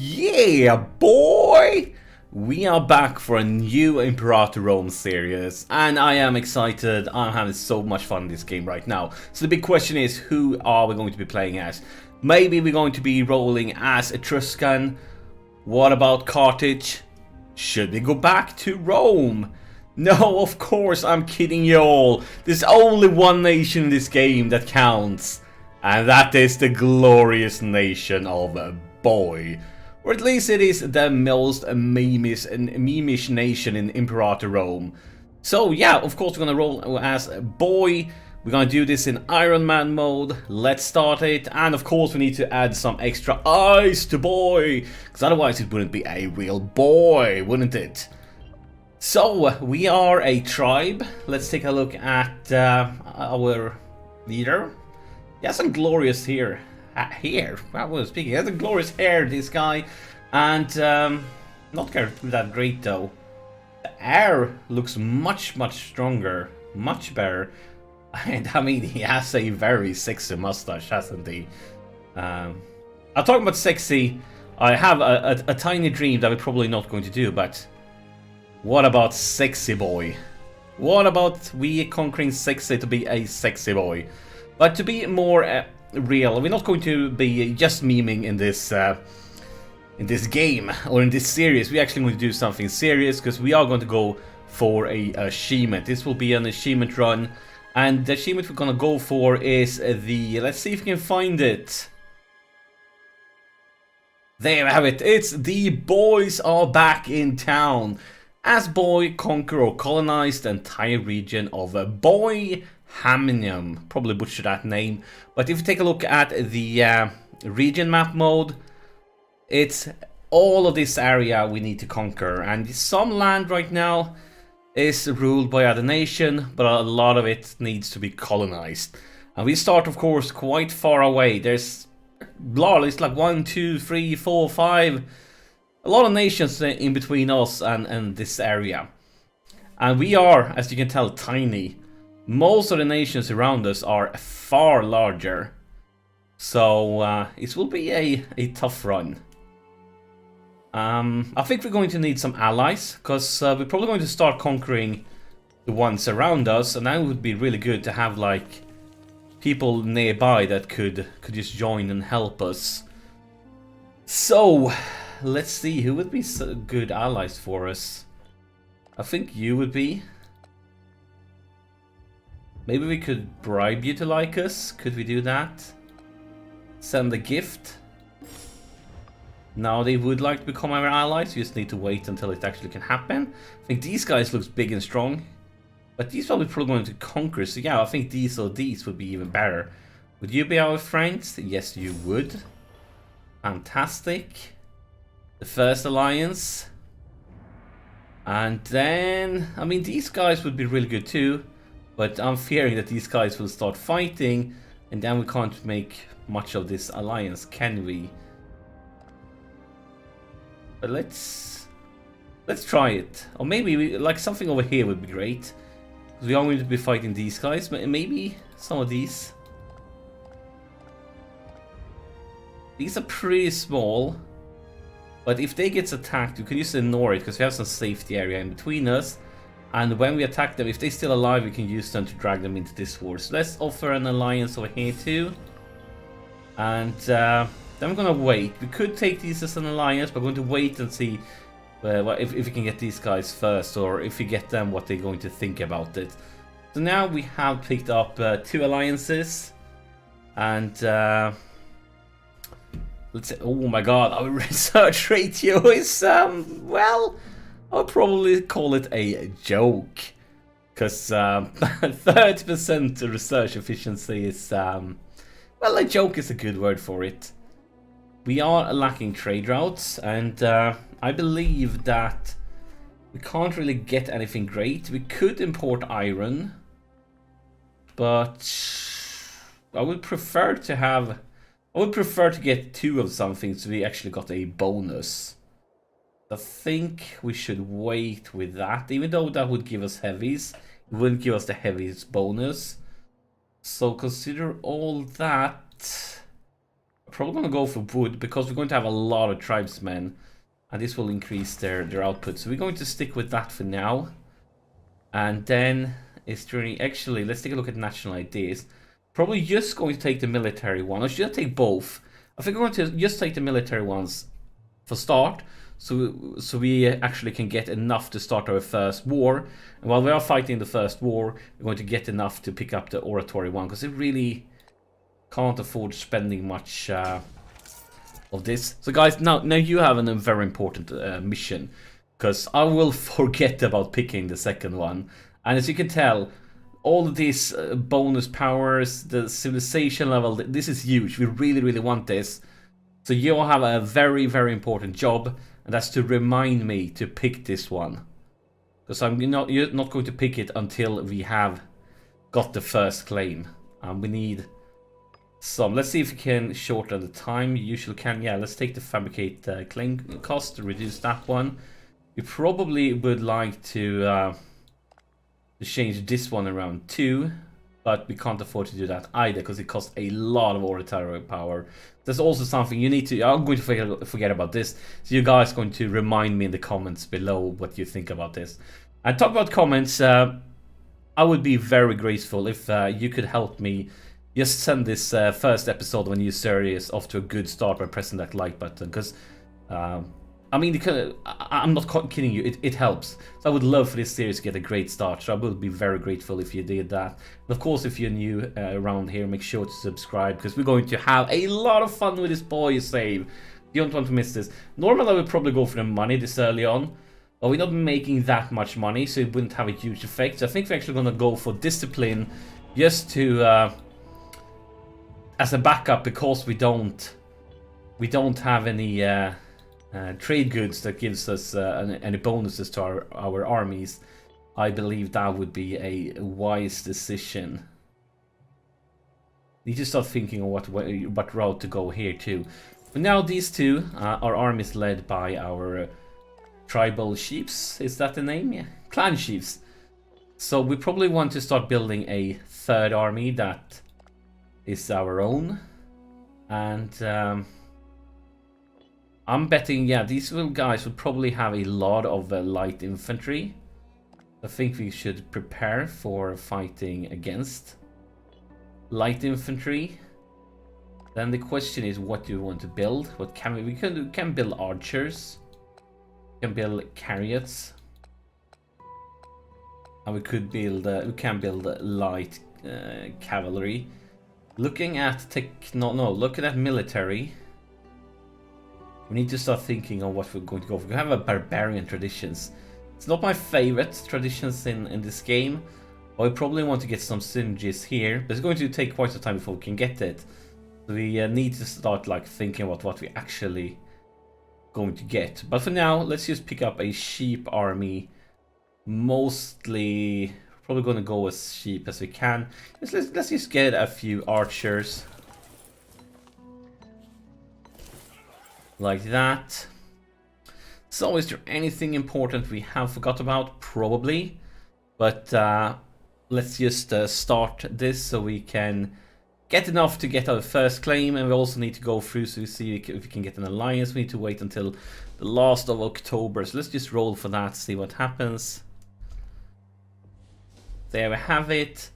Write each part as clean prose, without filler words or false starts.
Yeah, boy! We are back for a new Imperator Rome series, and I am excited. I'm having so much fun in this game right now. So the big question is, who are we going to be playing as? Maybe we're going to be rolling as Etruscan. What about Carthage? Should we go back to Rome? No, of course, I'm kidding you all. There's only one nation in this game that counts, and that is the glorious nation of Bois. Or at least it is the most memeish nation in Imperator Rome. So yeah, of course we're gonna roll as Bois. We're gonna do this in Iron Man mode. Let's start it. And of course we need to add some extra ice to Bois, because otherwise it wouldn't be a real boy, wouldn't it? So we are a tribe. Let's take a look at our leader. He has some glorious hair. I was speaking. He has a glorious hair, this guy, and not that great though. The air looks much stronger, much better, and I mean he has a very sexy mustache, hasn't he? I'm talking about sexy. I have a tiny dream that we're probably not going to do, but what about sexy boy? What about we conquering sexy to be a sexy boy? But to be more real, we're not going to be just memeing in this game or in this series. We're actually going to do something serious, because we are going to go for a achievement. This will be an achievement run, and the achievement we're going to go for is the, let's see if we can find it. There we have it. It's the Bois Are Back in town. As Bois conquer or colonize the entire region of Bois Hamnium. Probably butchered that name, but if you take a look at the region map mode, it's all of this area we need to conquer, and some land right now is ruled by other nation, but a lot of it needs to be colonized. And we start, of course, quite far away. There's it's like 1, 2, 3, 4, 5, a lot of nations in between us and this area, and we are, as you can tell, tiny. Most of the nations around us are far larger, so it will be a tough run. I think we're going to need some allies, because we're probably going to start conquering the ones around us, and that would be really good to have like people nearby that could just join and help us. So let's see who would be good allies for us. I think you would be. Maybe we could bribe you to like us. Could we do that? Send a gift. Now they would like to become our allies. You just need to wait until it actually can happen. I think these guys looks big and strong, but these probably going to conquer. So yeah, I think these or these would be even better. Would you be our friends? Yes, you would. Fantastic. The first alliance. And then, I mean, these guys would be really good too. But I'm fearing that these guys will start fighting, and then we can't make much of this alliance, can we? But let's try it. Or maybe like something over here would be great, because we are going to be fighting these guys. But maybe some of these. These are pretty small, but if they get attacked, we can just ignore it, because we have some safety area in between us. And when we attack them, if they're still alive, we can use them to drag them into this war. So let's offer an alliance over here too. And then we're going to wait. We could take these as an alliance, but we're going to wait and see if we can get these guys first, or if we get them, what they're going to think about it. So now we have picked up 2 alliances. And let's say, oh my god, our research ratio is, well, I'll probably call it a joke, because 30% research efficiency is, well, a joke is a good word for it. We are lacking trade routes, and I believe that we can't really get anything great. We could import iron, but I would prefer to get 2 of something, so we actually got a bonus. I think we should wait with that, even though that would give us heavies. It wouldn't give us the heavies bonus. So consider all that. Probably gonna go for wood because we're going to have a lot of tribesmen, and this will increase their output. So we're going to stick with that for now. And then it's actually, let's take a look at national ideas. Probably just going to take the military one. I should take both. I think we're going to just take the military ones for start, so we actually can get enough to start our first war. And while we are fighting the first war, we're going to get enough to pick up the oratory one, because it really can't afford spending much of this. So guys, now you have a very important mission, because I will forget about picking the second one. And as you can tell, all of these bonus powers, the civilization level, this is huge. We really want this. So you'll have a very important job, and that's to remind me to pick this one. Because you're not going to pick it until we have got the first claim. We need some. Let's see if we can shorten the time. You usually can. Yeah, let's take the fabricate claim cost to reduce that one. We probably would like to change this one around too, but we can't afford to do that either because it costs a lot of oratory power. There's also something you need to. I'm going to forget about this, so you guys are going to remind me in the comments below what you think about this. And talk about comments. I would be very grateful if you could help me. Just send this first episode when you series off to a good start by pressing that like button, because I mean, I'm not kidding you, it helps. So I would love for this series to get a great start, so I would be very grateful if you did that. And of course, if you're new around here, make sure to subscribe, because we're going to have a lot of fun with this Bois save. You don't want to miss this. Normally I would probably go for the money this early on, but we're not making that much money, so it wouldn't have a huge effect. So I think we're actually going to go for discipline, just to as a backup, because we don't have any trade goods that gives us any bonuses to our armies. I believe that would be a wise decision. Need to start thinking of what route to go here too. But now these two, our army is led by our tribal chiefs. Is that the name? Yeah, clan chiefs. So we probably want to start building a third army that is our own, and I'm betting, yeah, these guys will probably have a lot of light infantry. I think we should prepare for fighting against light infantry. Then the question is, what do you want to build? What can we can build archers, we can build chariots, and we can build light cavalry. Looking at looking at military. We need to start thinking on what we're going to go for. We have a barbarian traditions. It's not my favorite traditions in this game. But we probably want to get some synergies here. But it's going to take quite some time before we can get it. So we need to start thinking about what we actually going to get. But for now, let's just pick up a sheep army. Mostly, probably going to go as sheep as we can. Let's just get a few archers. Like that. So is there anything important we have forgot about? Probably. But let's just start this so we can get enough to get our first claim. And we also need to go through so we see if we can get an alliance. We need to wait until the last of October. So let's just roll for that, see what happens. There we have it.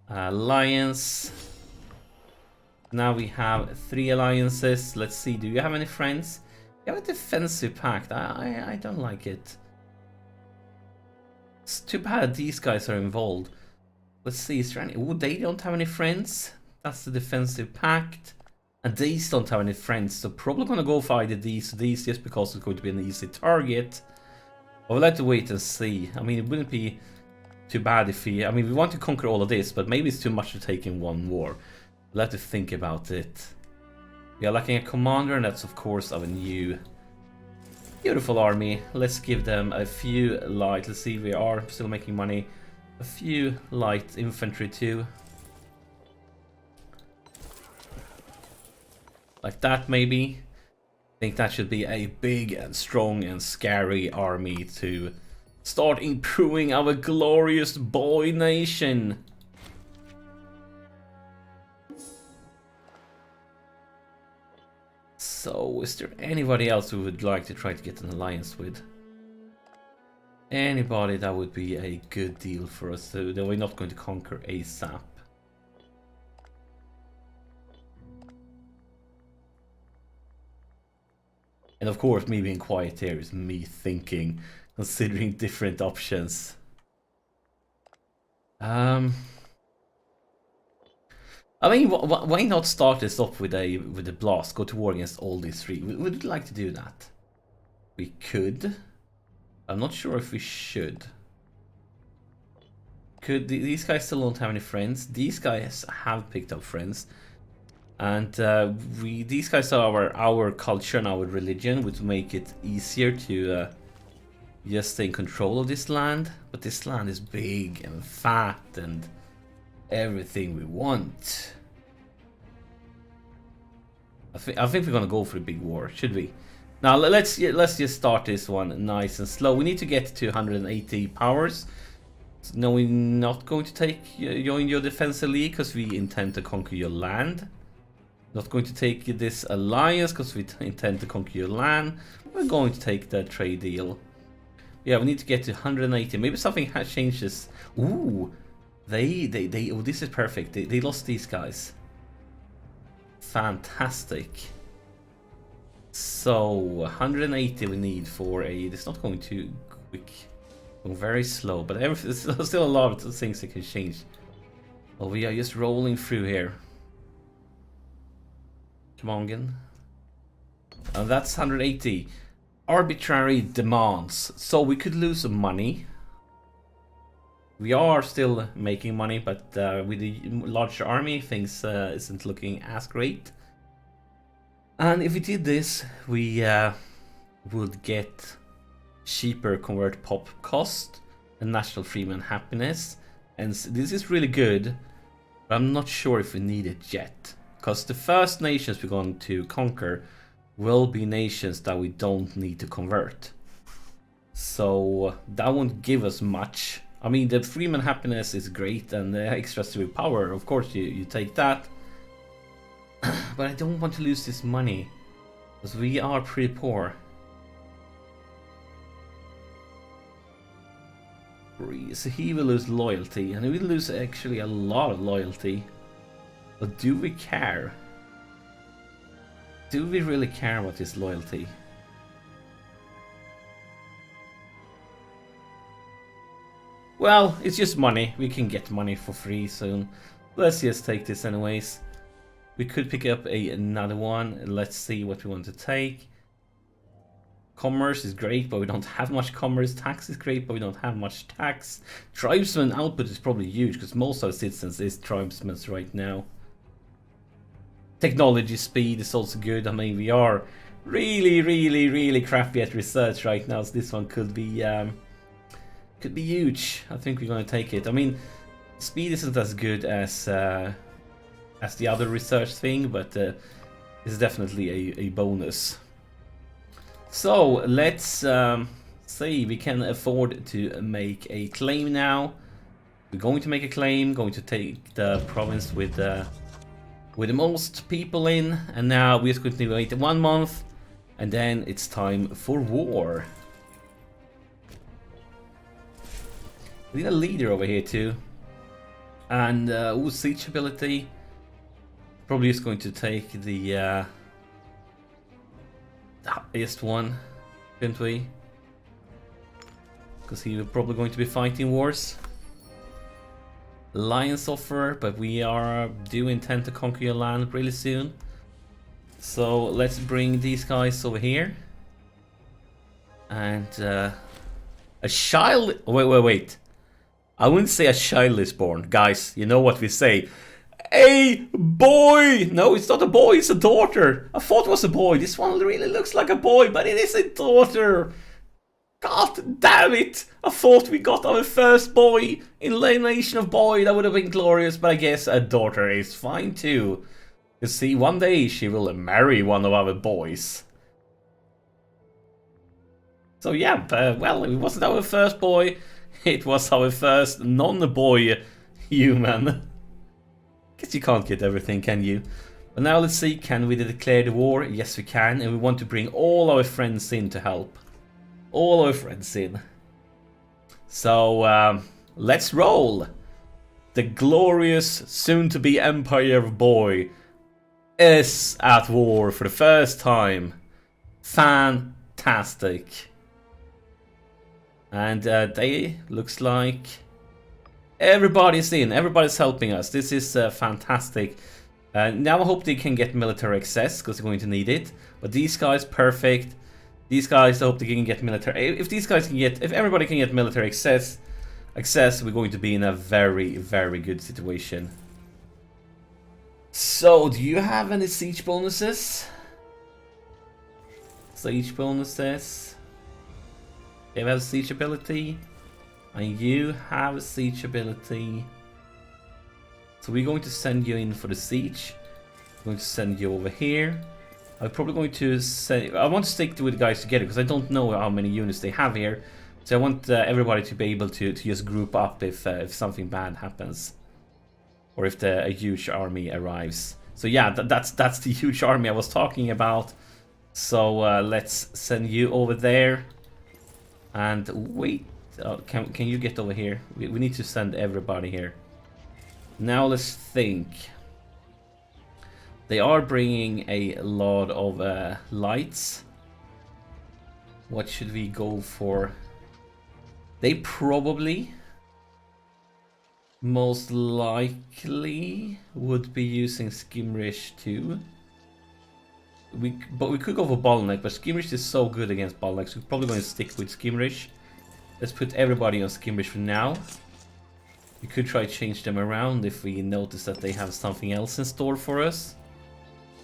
Alliance. Now we have 3 alliances. Let's see, do you have any friends? You have a defensive pact. I don't like it. It's too bad these guys are involved. Let's see, is there any... Oh, they don't have any friends. That's the defensive pact. And these don't have any friends. So probably gonna go for either these or these just because it's going to be an easy target. But we'll have to wait and see. I mean, it wouldn't be too bad if we... I mean, we want to conquer all of this, but maybe it's too much to take in one war. We'll have to think about it. We are lacking a commander, and that's of course our new beautiful army. Let's give them a few light. Let's see, we are still making money. A few light infantry too. Like that maybe. I think that should be a big and strong and scary army to start improving our glorious boy nation. So, is there anybody else we would like to try to get an alliance with? Anybody that would be a good deal for us, so that we're not going to conquer ASAP. And of course, me being quiet here is me thinking, considering different options. I mean, why not start this off with a blast? Go to war against all these three. Would you like to do that? We could. I'm not sure if we should. Could these guys still don't have any friends? These guys have picked up friends, and these guys are our culture and our religion, which make it easier to just stay in control of this land. But this land is big and fat and everything we want. I think we're gonna go for a big war, should we? Now let's just start this one nice and slow. We need to get to 180 powers. So, no, we're not going to join your defensive league because we intend to conquer your land. Not going to take this alliance because we intend to conquer your land. We're going to take the trade deal. Yeah, we need to get to 180. Maybe something has changes. Ooh, oh, this is perfect. They lost these guys. Fantastic. So 180 we need for a. It's not going too quick, going very slow, but there's still a lot of things that can change. Well, we are just rolling through here. Come on, again. And that's 180. Arbitrary demands. So we could lose some money. We are still making money, but with the larger army, things isn't looking as great. And if we did this, we would get cheaper convert pop cost and national freedom and happiness. And this is really good, but I'm not sure if we need it yet. Because the first nations we're going to conquer will be nations that we don't need to convert. So that won't give us much. I mean, the freedom and happiness is great, and the extra civil power, of course you take that. But I don't want to lose this money, because we are pretty poor. So he will lose loyalty, and he will lose actually a lot of loyalty. But do we care? Do we really care about his loyalty? Well, it's just money. We can get money for free soon. Let's just take this anyways. We could pick up another one. Let's see what we want to take. Commerce is great, but we don't have much commerce. Tax is great, but we don't have much tax. Tribesman output is probably huge, because most of our citizens is tribesmen right now. Technology speed is also good. I mean, we are really crappy at research right now, so this one could be huge. I think we're going to take it. I mean, speed isn't as good as the other research thing, but it's definitely a bonus. So let's see. We can afford to make a claim now. We're going to make a claim. Going to take the province with the most people in, and now we're just going to wait 1 month, and then it's time for war. We need a leader over here too, and siege ability. Probably just going to take the highest one, shouldn't we? Because he's probably going to be fighting wars. Alliance offer, but we do intend to conquer your land really soon. So let's bring these guys over here. And a child. Wait. I wouldn't say a child is born, guys. You know what we say. A boy! No, it's not a boy, it's a daughter. I thought it was a boy. This one really looks like a boy, but it is a daughter. God damn it! I thought we got our first boy in the nation of boy. That would have been glorious, but I guess a daughter is fine too. You see, one day she will marry one of our boys. So yeah, well, it wasn't our first boy. It was our first non-boy human. Guess you can't get everything, can you? But now let's see, can we declare the war? Yes we can, and we want to bring all our friends in to help. All our friends in. So let's roll. The glorious soon-to-be Empire of Bois is at war for the first time. Fantastic. And they looks like everybody's in. Everybody's helping us. This is fantastic. Now I hope they can get military access because they're going to need it. But these guys, perfect. These guys, I hope they can get military. If these guys can get, if everybody can get military access, we're going to be in a very, very good situation. So, do you have any siege bonuses? Siege bonuses. You have siege ability, and you have siege ability. So we're going to send you in for the siege. I'm going to send you over here. I'm probably going to say I want to stick with the guys together because I don't know how many units they have here. So I want everybody to be able to just group up if something bad happens, or if a huge army arrives. So yeah, that's the huge army I was talking about. So let's send you over there. And wait, can you get over here? We need to send everybody here. Now let's think. They are bringing a lot of lights. What should we go for? They probably, most likely, would be using Skirmish too. But we could go for Bottleneck, but Skirmish is so good against Bottleneck, so we're probably going to stick with Skirmish. Let's put everybody on Skirmish for now. We could try to change them around if we notice that they have something else in store for us.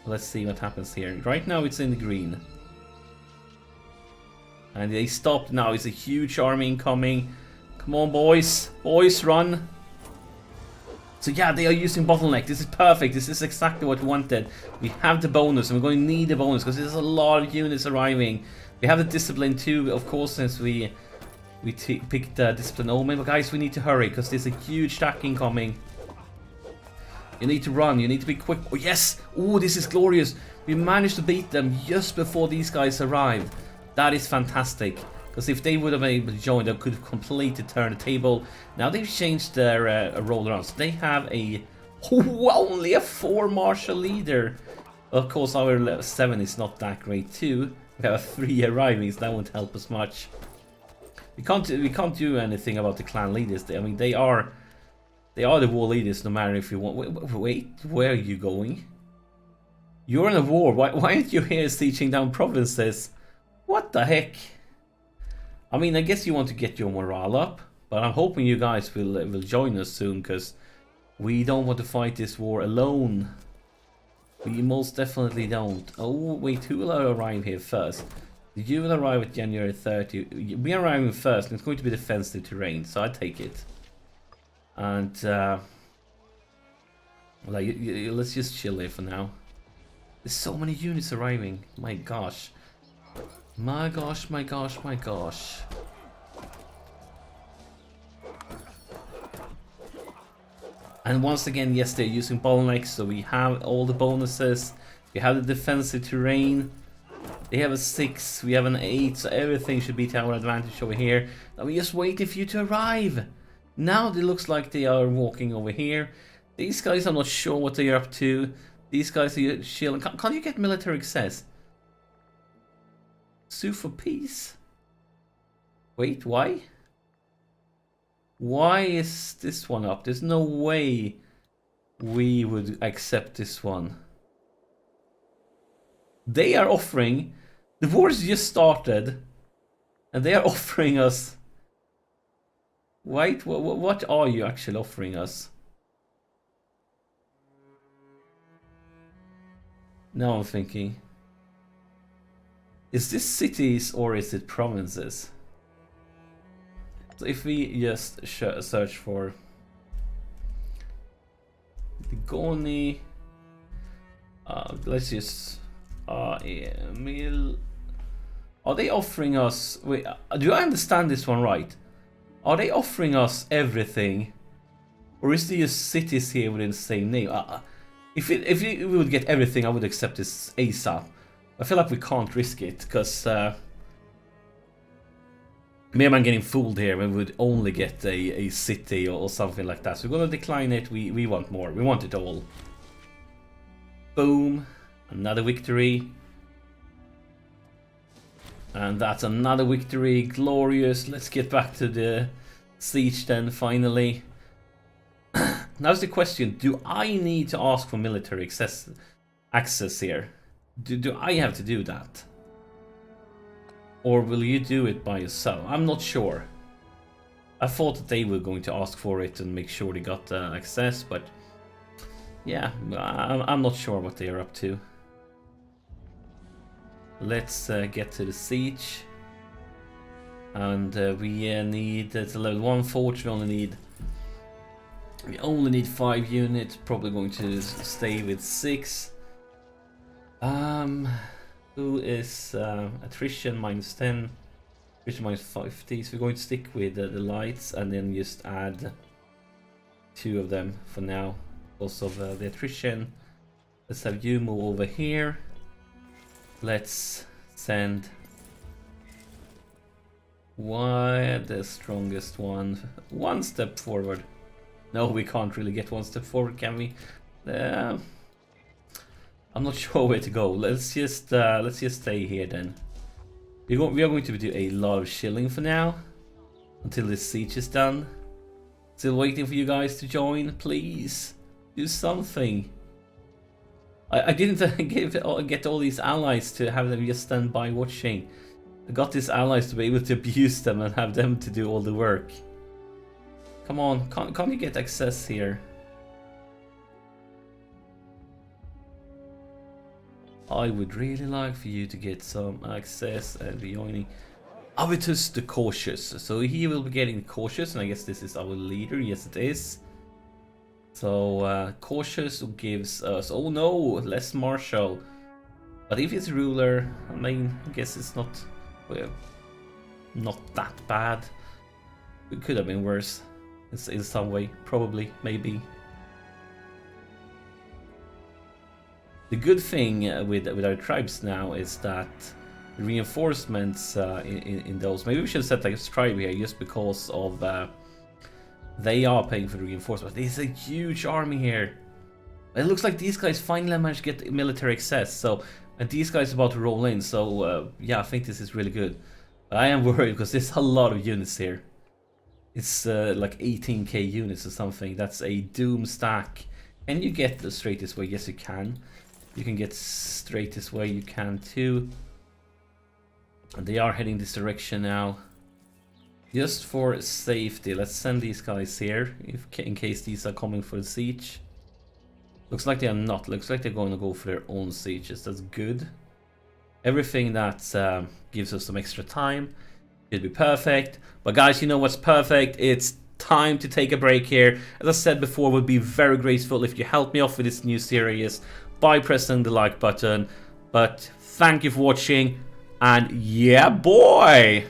Let's see what happens here. Right now it's in the green. And they stopped now. It's a huge army incoming. Come on, boys. Boys, run. So yeah, they are using Bottleneck. This is perfect. This is exactly what we wanted. We have the bonus, and we're going to need the bonus because there's a lot of units arriving. We have the Discipline too, of course, since we picked Discipline Omen. But guys, we need to hurry because there's a huge attack incoming. You need to run. You need to be quick. Oh yes! Oh, this is glorious. We managed to beat them just before these guys arrived. That is fantastic. Because if they would have been able to join, they could have completely turned the table. Now they've changed their roll around. So they have only a 4 martial leader. Of course, our 7 is not that great too. We have a 3 arriving, so that won't help us much. We can't do anything about the clan leaders. I mean, they are the war leaders, no matter if you want. Wait, where are you going? You're in a war. Why aren't you here sieging down provinces? What the heck? I mean, I guess you want to get your morale up, but I'm hoping you guys will join us soon, because we don't want to fight this war alone. We most definitely don't. Oh, wait, who will arrive here first? You will arrive at January 30. We are arriving first, and it's going to be defensive terrain, so I take it. And, let's just chill here for now. There's so many units arriving. My gosh. My gosh, my gosh, my gosh. And once again, yes, they're using bottlenecks, so we have all the bonuses. We have the defensive terrain. They have a 6, we have an 8, so everything should be to our advantage over here. Now we just waiting for you to arrive. Now it looks like they are walking over here. These guys, I'm not sure what they are up to. These guys are chilling. Can't you get military access? Sue for peace? Wait, why? Why is this one up? There's no way we would accept this one. They are offering... The war's just started. And they are offering us... Wait, what are you actually offering us? Now I'm thinking... Is this cities or is it provinces? So if we just search for the Goni, let's just Emil. Are they offering us? Wait, do I understand this one right? Are they offering us everything, or is there just cities here within the same name? If we would get everything, I would accept this ASAP. I feel like we can't risk it, because maybe I'm getting fooled here. We would only get a city or something like that. So we're gonna decline it. We want more. We want it all. Boom. Another victory. And that's another victory. Glorious. Let's get back to the siege then, finally. Now's the question. Do I need to ask for military access here? Do I have to do that? Or will you do it by yourself? I'm not sure. I thought that they were going to ask for it and make sure they got access, but yeah, I'm not sure what they are up to. Let's get to the siege. And we need, it's a level 1 fort, we only need 5 units, probably going to stay with 6. Who is attrition -10, attrition -50, so we're going to stick with the lights and then just add 2 of them for now because of the attrition. Let's have you move over here. Let's send the strongest one step forward. No, we can't really get 1 step forward, can we? I'm not sure where to go. Let's just stay here then. We are going to do a lot of shilling for now until this siege is done. Still waiting for you guys to join. Please do something. I didn't get all these allies to have them just stand by watching. I got these allies to be able to abuse them and have them to do all the work. Come on, can't you get access here? I would really like for you to get some access and be joining. Avitus the Cautious. So he will be getting Cautious, and I guess this is our leader. Yes, it is. So Cautious gives us, oh no, less martial. But if he's ruler, I mean, I guess it's not, well, not that bad. It could have been worse in some way, probably, maybe. The good thing with our tribes now is that the reinforcements in those, maybe we should set like a tribe here just because of they are paying for the reinforcements. There's a huge army here. It looks like these guys finally managed to get military access. So, and these guys are about to roll in. So yeah, I think this is really good. But I am worried because there's a lot of units here. It's like 18k units or something. That's a doom stack. Can you get the straight this way? Yes, you can. You can get straight this way. You can too. And they are heading this direction now. Just for safety, let's send these guys here in case these are coming for the siege. Looks like they are not. Looks like they're going to go for their own sieges. That's good. Everything that gives us some extra time should be perfect. But guys, you know what's perfect? It's time to take a break here. As I said before, would be very grateful if you help me off with this new series by pressing the like button. But thank you for watching, and yeah, boy!